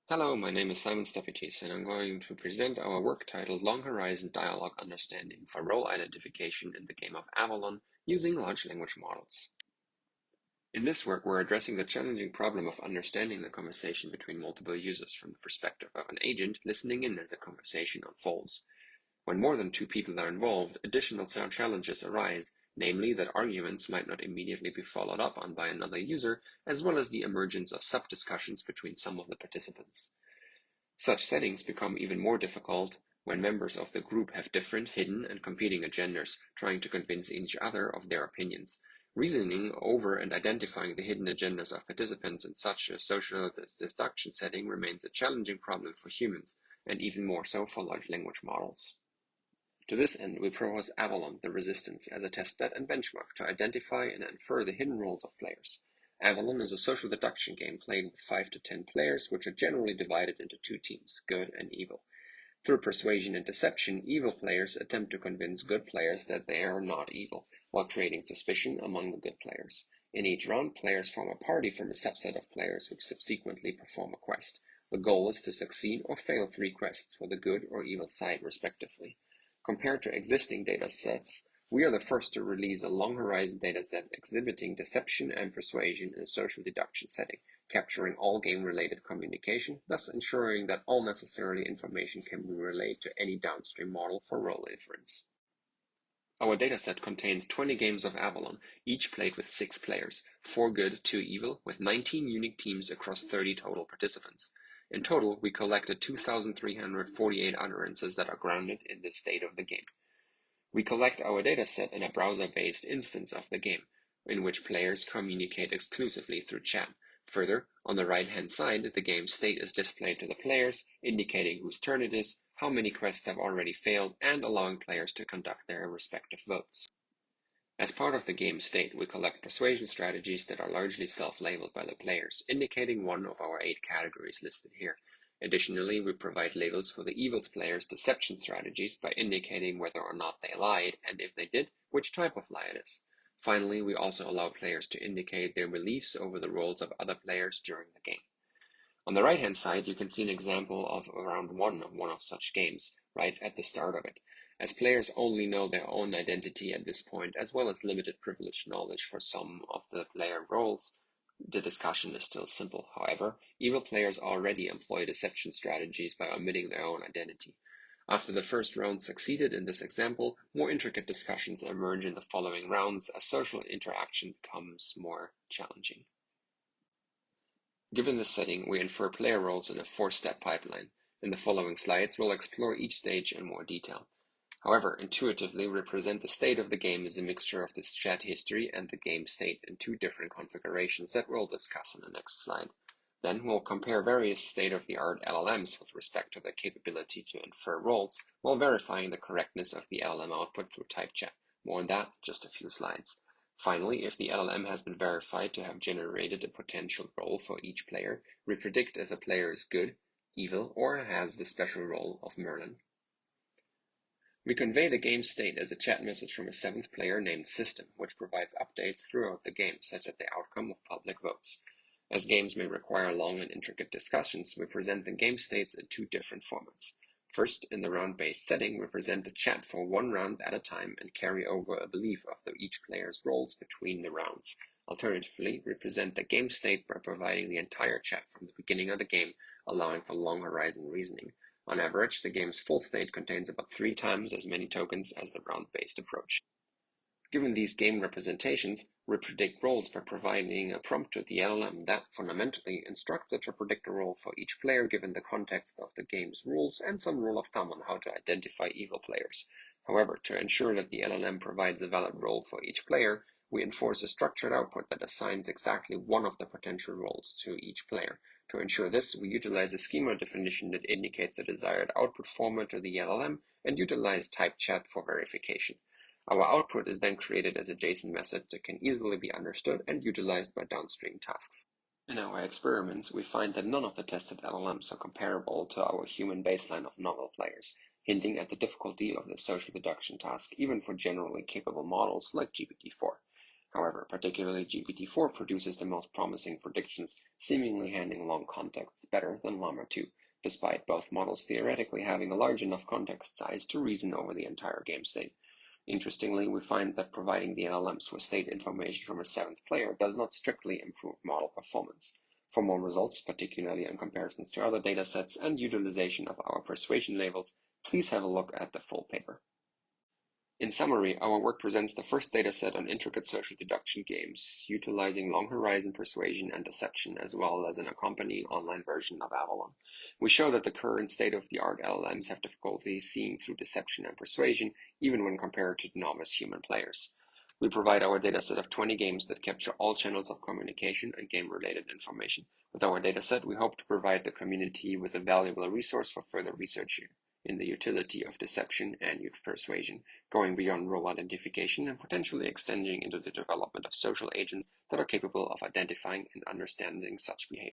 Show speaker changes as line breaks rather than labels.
Hello, my name is Simon Stepitis, and I'm going to present our work titled Long Horizon Dialogue Understanding for Role Identification in the Game of Avalon using Large Language Models. In this work, we're addressing the challenging problem of understanding the conversation between multiple users from the perspective of an agent listening in as the conversation unfolds. When more than two people are involved, additional challenges arise, namely that arguments might not immediately be followed up on by another user, as well as the emergence of sub-discussions between some of the participants. Such settings become even more difficult when members of the group have different, hidden, and competing agendas, trying to convince each other of their opinions. Reasoning over and identifying the hidden agendas of participants in such a social deduction setting remains a challenging problem for humans, and even more so for large language models. To this end, we propose Avalon, the Resistance, as a testbed and benchmark to identify and infer the hidden roles of players. Avalon is a social deduction game played with 5 to 10 players, which are generally divided into two teams, good and evil. Through persuasion and deception, evil players attempt to convince good players that they are not evil, while creating suspicion among the good players. In each round, players form a party from a subset of players which subsequently perform a quest. The goal is to succeed or fail 3 quests for the good or evil side, respectively. Compared to existing datasets, we are the first to release a long-horizon dataset exhibiting deception and persuasion in a social deduction setting, capturing all game-related communication, thus ensuring that all necessary information can be relayed to any downstream model for role inference. Our dataset contains 20 games of Avalon, each played with 6 players, 4 good, 2 evil, with 19 unique teams across 30 total participants. In total, we collected 2,348 utterances that are grounded in the state of the game. We collect our dataset in a browser-based instance of the game, in which players communicate exclusively through chat. Further, on the right-hand side, the game state is displayed to the players, indicating whose turn it is, how many quests have already failed, and allowing players to conduct their respective votes. As part of the game state, we collect persuasion strategies that are largely self-labeled by the players, indicating one of our 8 categories listed here. Additionally, we provide labels for the evil players' deception strategies by indicating whether or not they lied, and if they did, which type of lie it is. Finally, we also allow players to indicate their beliefs over the roles of other players during the game. On the right-hand side, you can see an example of round 1 of one of such games, right at the start of it. As players only know their own identity at this point, as well as limited privileged knowledge for some of the player roles, the discussion is still simple. However, evil players already employ deception strategies by omitting their own identity. After the first round succeeded in this example, more intricate discussions emerge in the following rounds as social interaction becomes more challenging. Given this setting, we infer player roles in a 4-step pipeline. In the following slides, we'll explore each stage in more detail. However, intuitively represent the state of the game as a mixture of this chat history and the game state in 2 different configurations that we'll discuss in the next slide. Then we'll compare various state-of-the-art LLMs with respect to their capability to infer roles, while verifying the correctness of the LLM output through type chat. More on that in just a few slides. Finally, if the LLM has been verified to have generated a potential role for each player, we predict if a player is good, evil, or has the special role of Merlin. We convey the game state as a chat message from a 7th player named System, which provides updates throughout the game, such as the outcome of public votes. As games may require long and intricate discussions, we present the game states in 2 different formats. First, in the round-based setting, we present the chat for 1 round at a time and carry over a belief of each player's roles between the rounds. Alternatively, we present the game state by providing the entire chat from the beginning of the game, allowing for long-horizon reasoning. On average, the game's full state contains about 3 times as many tokens as the round-based approach. Given these game representations, we predict roles by providing a prompt to the LLM that fundamentally instructs it to predict a role for each player given the context of the game's rules and some rule of thumb on how to identify evil players. However, to ensure that the LLM provides a valid role for each player, we enforce a structured output that assigns exactly one of the potential roles to each player. To ensure this, we utilize a schema definition that indicates the desired output format to the LLM and utilize type chat for verification. Our output is then created as a JSON message that can easily be understood and utilized by downstream tasks. In our experiments, we find that none of the tested LLMs are comparable to our human baseline of novel players, hinting at the difficulty of the social deduction task even for generally capable models like GPT-4. However, particularly GPT-4 produces the most promising predictions, seemingly handling long contexts better than Llama 2, despite both models theoretically having a large enough context size to reason over the entire game state. Interestingly, we find that providing the LLMs with state information from a seventh player does not strictly improve model performance. For more results, particularly in comparisons to other datasets and utilization of our persuasion labels, please have a look at the full paper. In summary, our work presents the first dataset on intricate social deduction games, utilizing long-horizon persuasion and deception, as well as an accompanying online version of Avalon. We show that the current state-of-the-art LLMs have difficulty seeing through deception and persuasion, even when compared to novice human players. We provide our dataset of 20 games that capture all channels of communication and game-related information. With our dataset, we hope to provide the community with a valuable resource for further research in the utility of deception and persuasion, going beyond role identification and potentially extending into the development of social agents that are capable of identifying and understanding such behavior.